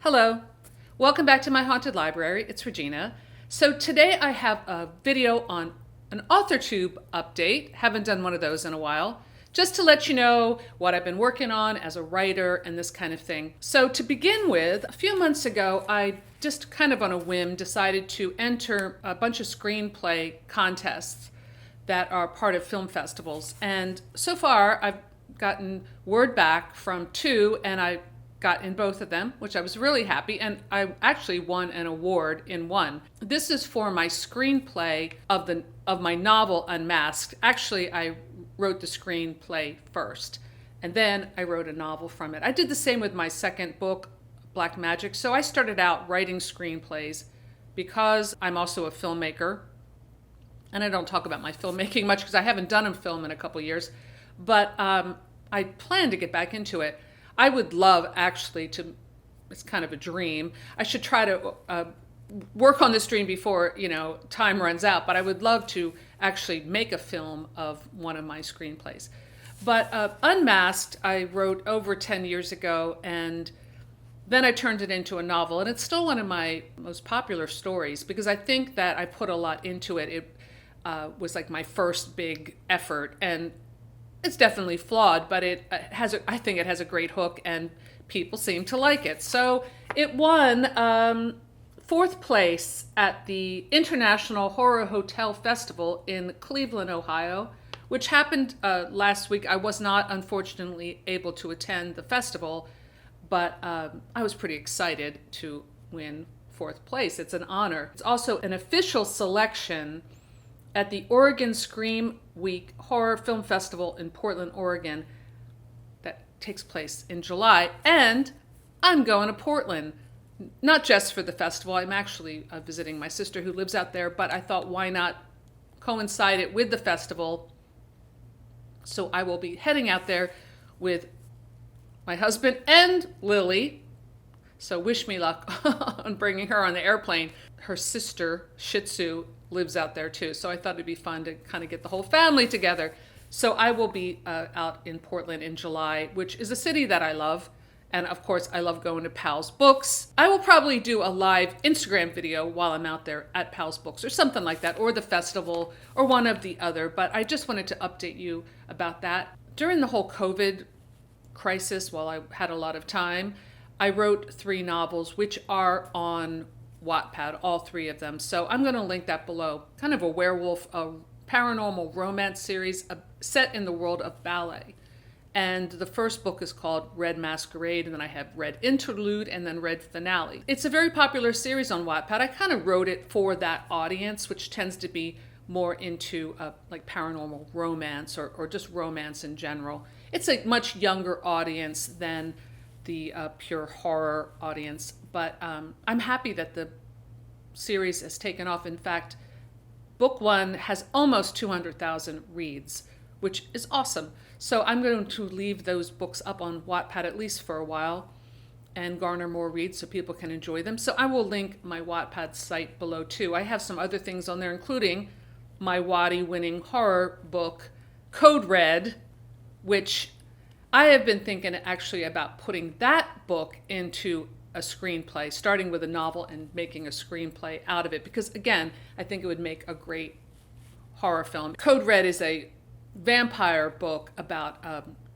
Hello, welcome back to my haunted library. It's Regina. So today I have a video on an Authortube update. Haven't done one of those in a while. Just to let you know what I've been working on as a writer and this kind of thing. So to begin with, a few months ago, I just kind of on a whim decided to enter a bunch of screenplay contests that are part of film festivals. And so far I've gotten word back from two, and I got in both of them, which I was really happy, and I actually won an award in one. This is for my screenplay of my novel Unmasked. Actually, I wrote the screenplay first, and then I wrote a novel from it. I did the same with my second book, Black Magic. So I started out writing screenplays because I'm also a filmmaker, and I don't talk about my filmmaking much because I haven't done a film in a couple years, but I plan to get back into it. I would love actually to, it's kind of a dream, I should try to work on this dream before, time runs out, but I would love to actually make a film of one of my screenplays. But Unmasked, I wrote over 10 years ago, and then I turned it into a novel, and it's still one of my most popular stories because I think that I put a lot into it. It was like my first big effort, and it's definitely flawed, but I think it has a great hook, and people seem to like it. So it won fourth place at the International Horror Hotel Festival in Cleveland, Ohio, which happened last week. I was not, unfortunately, able to attend the festival, but I was pretty excited to win fourth place. It's an honor. It's also an official selection at the Oregon Scream Week Horror Film Festival in Portland, Oregon, that takes place in July. And I'm going to Portland, not just for the festival. I'm actually visiting my sister who lives out there, but I thought, why not coincide it with the festival? So I will be heading out there with my husband and Lily. So wish me luck on bringing her on the airplane. Her sister, Shih Tzu, lives out there too. So I thought it'd be fun to kind of get the whole family together. So I will be out in Portland in July, which is a city that I love. And of course, I love going to Pal's Books. I will probably do a live Instagram video while I'm out there at Pal's Books or something like that, or the festival, or one of the other. But I just wanted to update you about that. During the whole COVID crisis, while I had a lot of time, I wrote 3 novels, which are on Wattpad, all 3 of them. So I'm going to link that below. Kind of a werewolf, a paranormal romance series set in the world of ballet. And the first book is called Red Masquerade, and then I have Red Interlude and then Red Finale. It's a very popular series on Wattpad. I kind of wrote it for that audience, which tends to be more into like paranormal romance or just romance in general. It's a much younger audience than the pure horror audience, but I'm happy that the series has taken off. In fact, book 1 has almost 200,000 reads, which is awesome. So I'm going to leave those books up on Wattpad at least for a while and garner more reads so people can enjoy them. So I will link my Wattpad site below too. I have some other things on there, including my Waddy-winning horror book, Code Red, which I have been thinking actually about putting that book into a screenplay, starting with a novel and making a screenplay out of it, because again, I think it would make a great horror film. Code Red is a vampire book about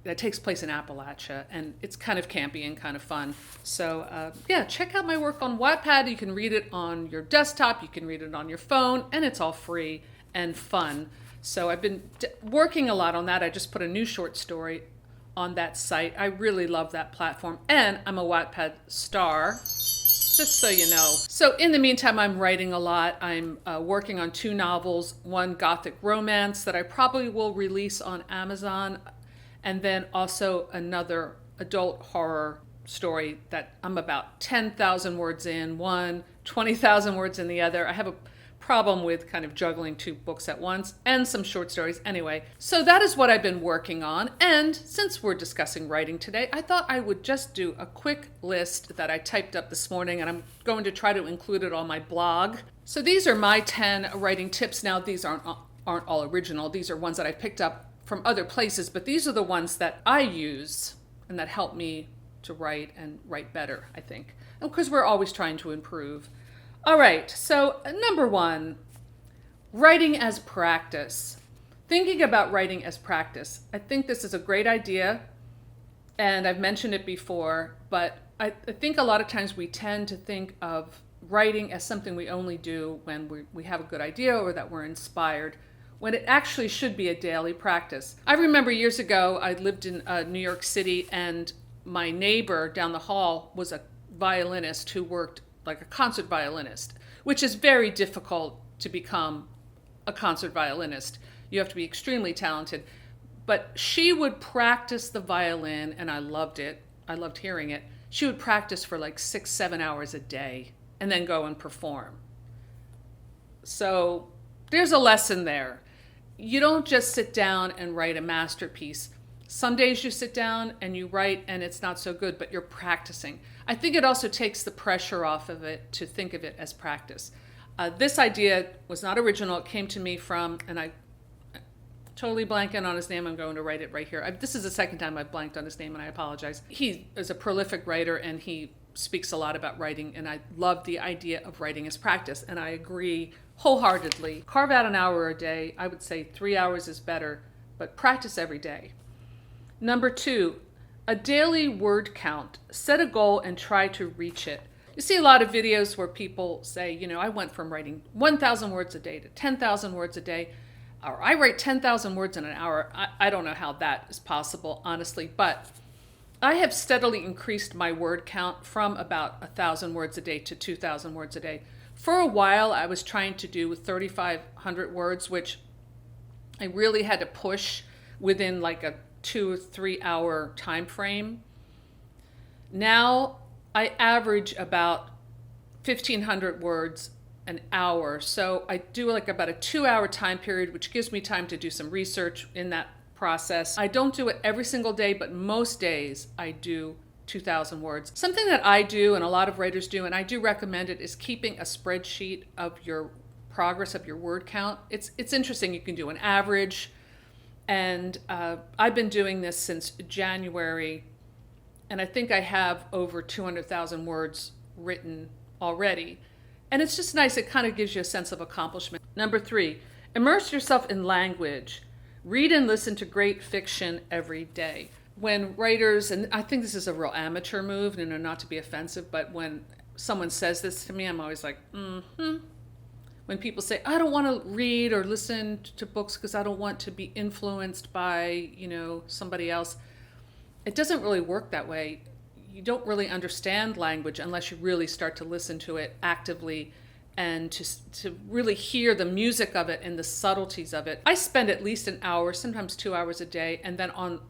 that takes place in Appalachia, and it's kind of campy and kind of fun. So yeah, check out my work on Wattpad. You can read it on your desktop, you can read it on your phone, and it's all free and fun. So I've been working a lot on that. I just put a new short story on that site. I really love that platform, and I'm a Wattpad star, just so you know. So in the meantime, I'm writing a lot. I'm working on 2 novels, one gothic romance that I probably will release on Amazon, and then also another adult horror story that I'm about 10,000 words in one, 20,000 words in the other. I have a problem with kind of juggling 2 books at once, and some short stories anyway. So that is what I've been working on. And since we're discussing writing today, I thought I would just do a quick list that I typed up this morning, and I'm going to try to include it on my blog. So these are my 10 writing tips. Now, these aren't all original. These are ones that I picked up from other places, but these are the ones that I use and that help me to write and write better, I think. Because we're always trying to improve. All right, so number 1, writing as practice. Thinking about writing as practice. I think this is a great idea, and I've mentioned it before, but I think a lot of times we tend to think of writing as something we only do when we have a good idea or that we're inspired, when it actually should be a daily practice. I remember years ago, I lived in New York City, and my neighbor down the hall was a violinist who worked like a concert violinist, which is very difficult to become a concert violinist. You have to be extremely talented. But she would practice the violin, and I loved it. I loved hearing it. She would practice for like 6-7 hours a day and then go and perform. So there's a lesson there. You don't just sit down and write a masterpiece. Some days you sit down and you write and it's not so good, but you're practicing. I think it also takes the pressure off of it to think of it as practice. This idea was not original. It came to me from, and I totally blanking on his name. I'm going to write it right here. This is the second time I've blanked on his name, and I apologize. He is a prolific writer, and he speaks a lot about writing, and I love the idea of writing as practice, and I agree wholeheartedly. Carve out an hour a day. I would say 3 hours is better, but practice every day. Number 2, a daily word count. Set a goal and try to reach it. You see a lot of videos where people say, I went from writing 1,000 words a day to 10,000 words a day, or I write 10,000 words in an hour. I don't know how that is possible, honestly, but I have steadily increased my word count from about 1,000 words a day to 2,000 words a day. For a while, I was trying to do 3,500 words, which I really had to push within like a 2 or 3 hour time frame. Now I average about 1,500 words an hour. So I do like about a 2-hour time period, which gives me time to do some research in that process. I don't do it every single day, but most days I do 2,000 words. Something that I do and a lot of writers do, and I do recommend it, is keeping a spreadsheet of your progress of your word count. It's interesting. You can do an average, and I've been doing this since January, and I think I have over 200,000 words written already. And it's just nice. It kind of gives you a sense of accomplishment. Number 3, immerse yourself in language. Read and listen to great fiction every day. When writers, and I think this is a real amateur move, not to be offensive, but when someone says this to me, I'm always like, When people say, I don't want to read or listen to books because I don't want to be influenced by, somebody else. It doesn't really work that way. You don't really understand language unless you really start to listen to it actively and to really hear the music of it and the subtleties of it. I spend at least an hour, sometimes 2 hours a day, and then on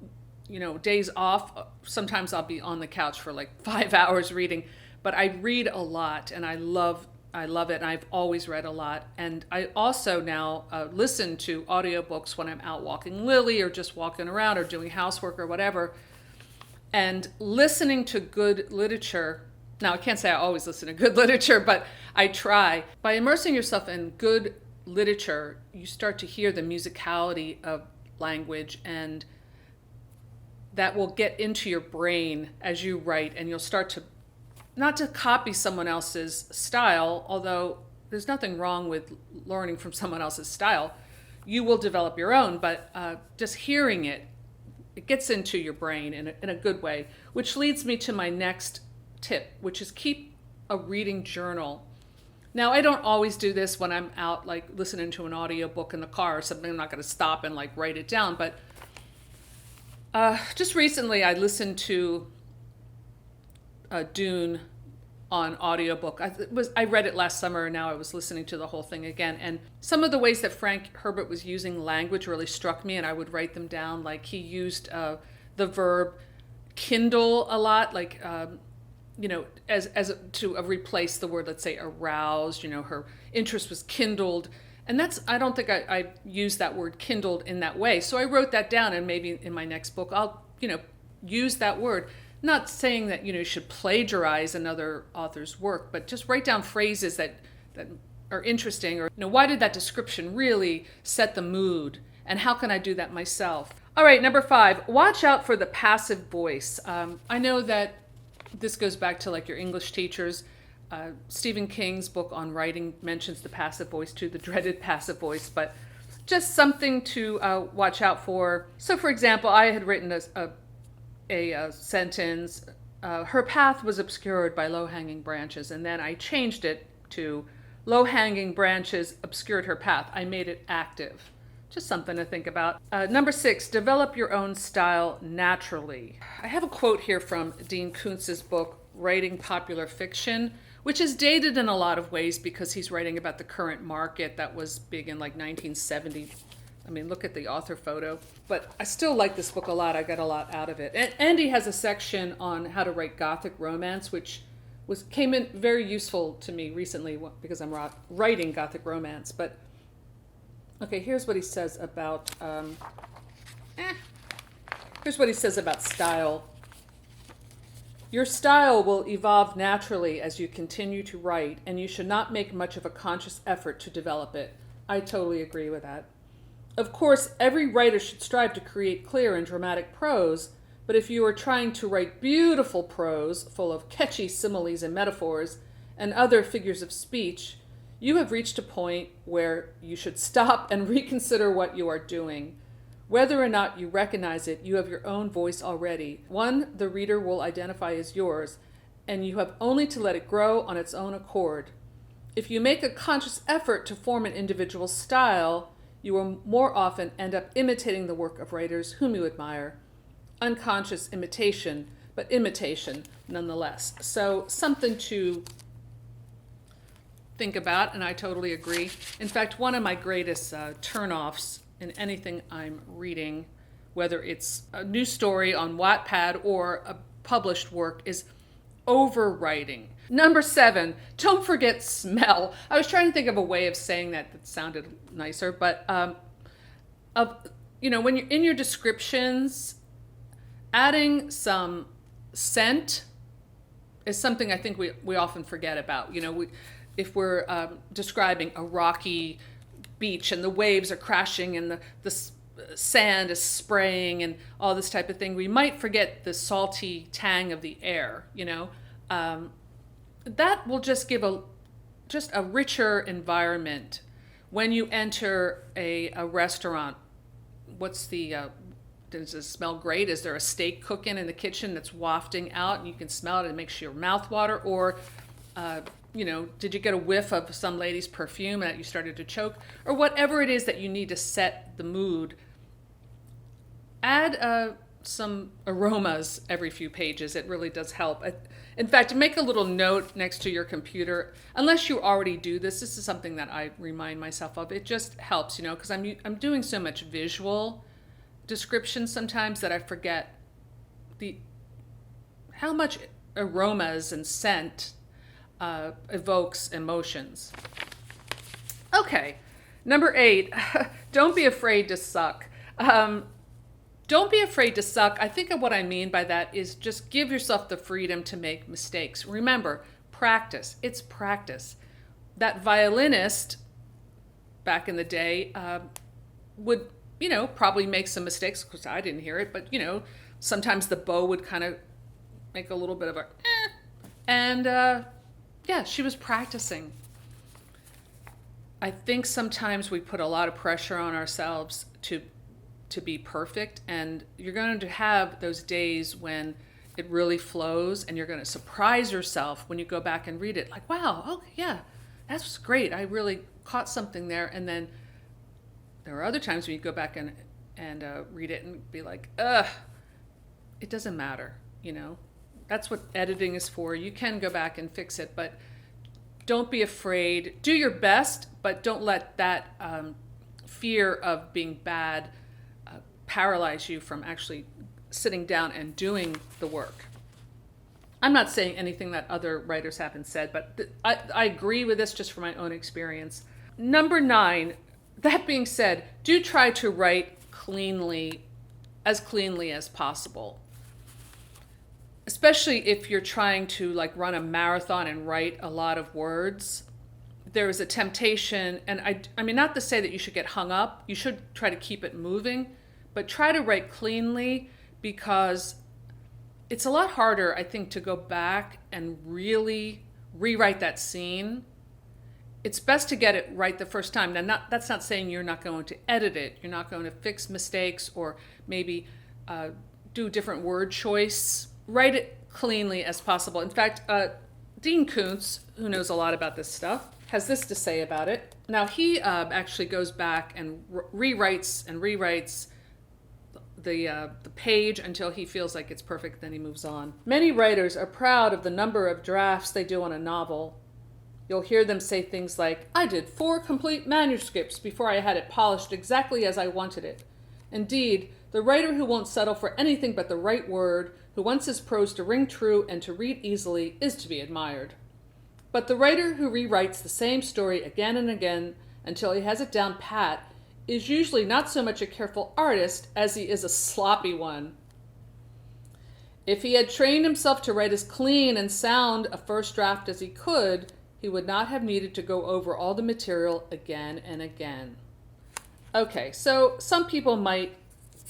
days off, sometimes I'll be on the couch for like 5 hours reading. But I read a lot, and I love it, and I've always read a lot. And I also now listen to audiobooks when I'm out walking Lily or just walking around or doing housework or whatever. And listening to good literature, now I can't say I always listen to good literature, but I try. By immersing yourself in good literature, you start to hear the musicality of language, and that will get into your brain as you write, and you'll start to, not to copy someone else's style, although there's nothing wrong with learning from someone else's style. You will develop your own, but just hearing it gets into your brain in a good way, which leads me to my next tip, which is keep a reading journal. Now, I don't always do this when I'm out like listening to an audiobook in the car or something. I'm not going to stop and like write it down, but just recently I listened to Dune on audiobook. I read it last summer, and now I was listening to the whole thing again. And some of the ways that Frank Herbert was using language really struck me, and I would write them down. Like he used the verb kindle a lot, like as to replace the word, let's say, aroused. Her interest was kindled. And I don't think I used that word kindled in that way. So I wrote that down, and maybe in my next book I'll, use that word. Not saying that, you should plagiarize another author's work, but just write down phrases that are interesting, or, why did that description really set the mood, and how can I do that myself? All right, number 5, watch out for the passive voice. I know that This goes back to like your English teachers. Stephen King's book on writing mentions the passive voice too, the dreaded passive voice, but just something to watch out for. So for example, I had written a sentence, her path was obscured by low-hanging branches, and then I changed it to low-hanging branches obscured her path. I made it active. Just something to think about. Number 6, develop your own style naturally. I have a quote here from Dean Koontz's book, Writing Popular Fiction, which is dated in a lot of ways because he's writing about the current market that was big in like 1970. I mean, look at the author photo. But I still like this book a lot. I got a lot out of it. And he has a section on how to write Gothic romance, which came in very useful to me recently because I'm writing Gothic romance. But okay, here's what he says about here's what he says about style. Your style will evolve naturally as you continue to write, and you should not make much of a conscious effort to develop it. I totally agree with that. Of course, every writer should strive to create clear and dramatic prose, but if you are trying to write beautiful prose full of catchy similes and metaphors and other figures of speech, you have reached a point where you should stop and reconsider what you are doing. Whether or not you recognize it, you have your own voice already, one the reader will identify as yours, and you have only to let it grow on its own accord. If you make a conscious effort to form an individual style, you will more often end up imitating the work of writers whom you admire. Unconscious imitation, but imitation nonetheless. So something to think about, and I totally agree. In fact, one of my greatest turnoffs in anything I'm reading, whether it's a new story on Wattpad or a published work, is overwriting. Number 7, don't forget smell. I was trying to think of a way of saying that sounded nicer, but when you're in your descriptions, adding some scent is something I think we often forget about. If we're describing a rocky beach and the waves are crashing and the sand is spraying and all this type of thing, we might forget the salty tang of the air. That will just give a richer environment when you enter a restaurant. Does it smell great? Is there a steak cooking in the kitchen that's wafting out and you can smell it and it makes your mouth water? Or did you get a whiff of some lady's perfume and you started to choke? Or whatever it is that you need to set the mood. Add some aromas every few pages. It really does help. In fact, make a little note next to your computer. Unless you already do this is something that I remind myself of. It just helps, because I'm doing so much visual description sometimes that I forget how much aromas and scent evokes emotions. Okay, number 8, don't be afraid to suck. Don't be afraid to suck. I think of what I mean by that is just give yourself the freedom to make mistakes. Remember, practice. It's practice. That violinist back in the day would, probably make some mistakes because I didn't hear it, but, sometimes the bow would kind of make a little bit of and she was practicing. I think sometimes we put a lot of pressure on ourselves to be perfect, and you're going to have those days when it really flows and you're going to surprise yourself when you go back and read it like, wow, okay, yeah, that's great, I really caught something there. And then there are other times when you go back and read it and be like, it doesn't matter. That's what editing is for. You can go back and fix it, but don't be afraid. Do your best, but don't let that fear of being bad paralyze you from actually sitting down and doing the work. I'm not saying anything that other writers haven't said, but I agree with this just from my own experience. Number 9, that being said, do try to write cleanly as possible. Especially if you're trying to run a marathon and write a lot of words. There is a temptation, and I mean, not to say that you should get hung up. You should try to keep it moving, but try to write cleanly, because it's a lot harder, I think, to go back and really rewrite that scene. It's best to get it right the first time. Now, that's not saying you're not going to edit it. You're not going to fix mistakes or maybe do different word choice. Write it cleanly as possible. In fact, Dean Koontz, who knows a lot about this stuff, has this to say about it. Now, he actually goes back and rewrites the page until he feels like it's perfect, then he moves on. Many writers are proud of the number of drafts they do on a novel. You'll hear them say things like, "I did 4 complete manuscripts before I had it polished exactly as I wanted it." Indeed, the writer who won't settle for anything but the right word, who wants his prose to ring true and to read easily, is to be admired. But the writer who rewrites the same story again and again until he has it down pat is usually not so much a careful artist as he is a sloppy one. If he had trained himself to write as clean and sound a first draft as he could, he would not have needed to go over all the material again and again. Okay, so some people might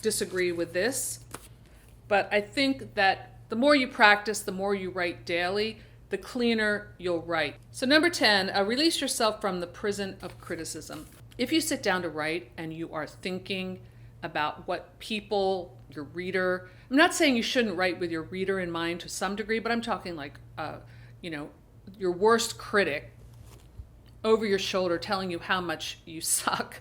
disagree with this, but I think that the more you practice, the more you write daily, the cleaner you'll write. So number 10, release yourself from the prison of criticism. If you sit down to write and you are thinking about what people, your reader, I'm not saying you shouldn't write with your reader in mind to some degree, but I'm talking like, your worst critic over your shoulder telling you how much you suck.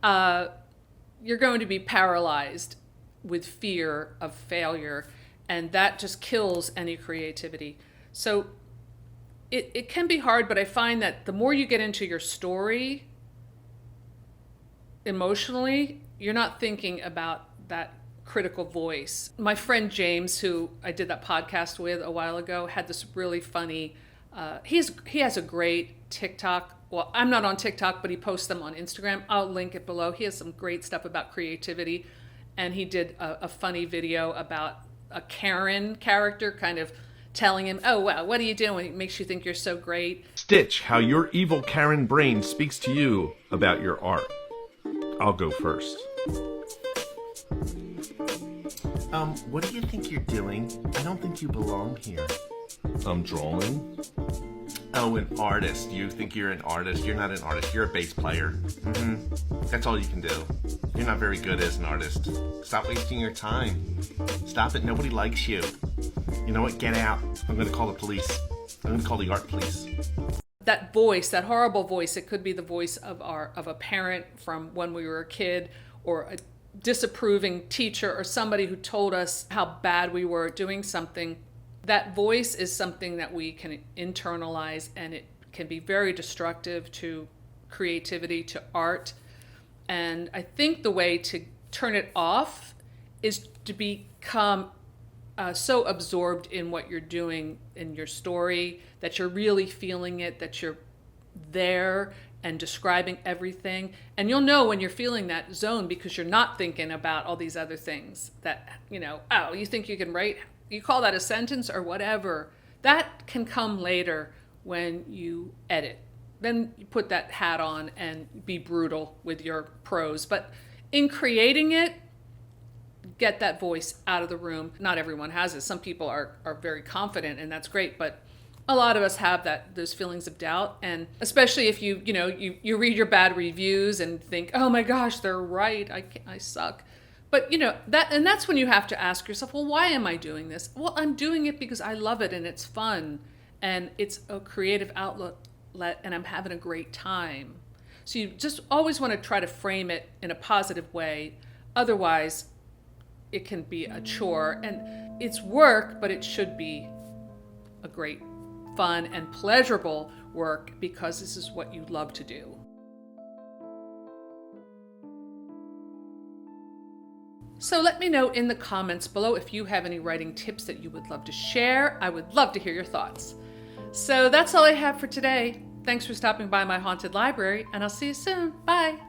You're going to be paralyzed with fear of failure, and that just kills any creativity. So it can be hard, but I find that the more you get into your story emotionally, you're not thinking about that critical voice. My friend James, who I did that podcast with a while ago, had this really funny, he has a great TikTok. Well, I'm not on TikTok, but he posts them on Instagram. I'll link it below. He has some great stuff about creativity. And he did a funny video about a Karen character kind of telling him, "Oh, wow, what are you doing? It makes you think you're so great." Stitch, how your evil Karen brain speaks to you about your art. I'll go first. What do you think you're doing? I don't think you belong here. I'm drawing. Oh, an artist. You think you're an artist. You're not an artist. You're a bass player. That's all you can do. You're not very good as an artist. Stop wasting your time. Stop it. Nobody likes you. You know what? Get out. I'm going to call the police. I'm going to call the art police. That voice, that horrible voice, it could be the voice of a parent from when we were a kid, or a disapproving teacher, or somebody who told us how bad we were at doing something. That voice is something that we can internalize, and it can be very destructive to creativity, to art. And I think the way to turn it off is to become so absorbed in what you're doing in your story that you're really feeling it, that you're there and describing everything. And you'll know when you're feeling that zone because you're not thinking about all these other things that, oh, you think you can write? You call that a sentence or whatever. That can come later when you edit. Then you put that hat on and be brutal with your prose. But in creating it, get that voice out of the room. Not everyone has it. Some people are very confident, and that's great. But a lot of us have those feelings of doubt. And especially if you read your bad reviews and think, oh my gosh, they're right. I suck. But that's when you have to ask yourself, well, why am I doing this? Well, I'm doing it because I love it and it's fun and it's a creative outlet and I'm having a great time. So you just always want to try to frame it in a positive way. Otherwise, it can be a chore, and it's work, but it should be a great fun and pleasurable work because this is what you love to do. So let me know in the comments below if you have any writing tips that you would love to share. I would love to hear your thoughts. So that's all I have for today. Thanks for stopping by my haunted library, and I'll see you soon. Bye.